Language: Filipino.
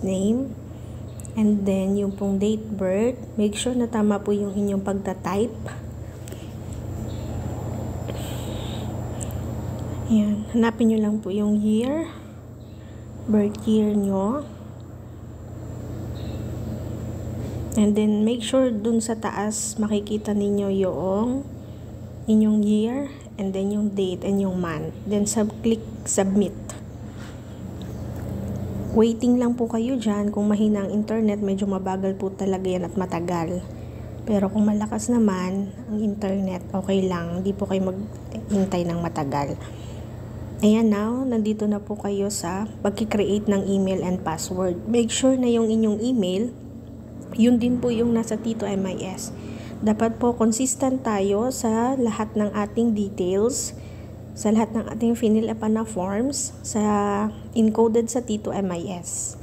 name. And then, yung pong date birth. Make sure na tama po yung inyong pagta-type. Ayan. Hanapin nyo lang po yung year. Birth year nyo. And then, make sure dun sa taas, makikita ninyo yung inyong year. And then, yung date and yung month. Then, click submit. Waiting lang po kayo dyan. Kung mahina ang internet, medyo mabagal po talaga yan at matagal. Pero kung malakas naman ang internet, okay lang. Hindi po kayo maghintay ng matagal. Ayan, now, nandito na po kayo sa pag-create ng email and password. Make sure na yung inyong email, yun din po yung nasa Tito MIS. Dapat po consistent tayo sa lahat ng ating details, sa lahat ng ating finill up na forms, sa encoded sa Tito MIS.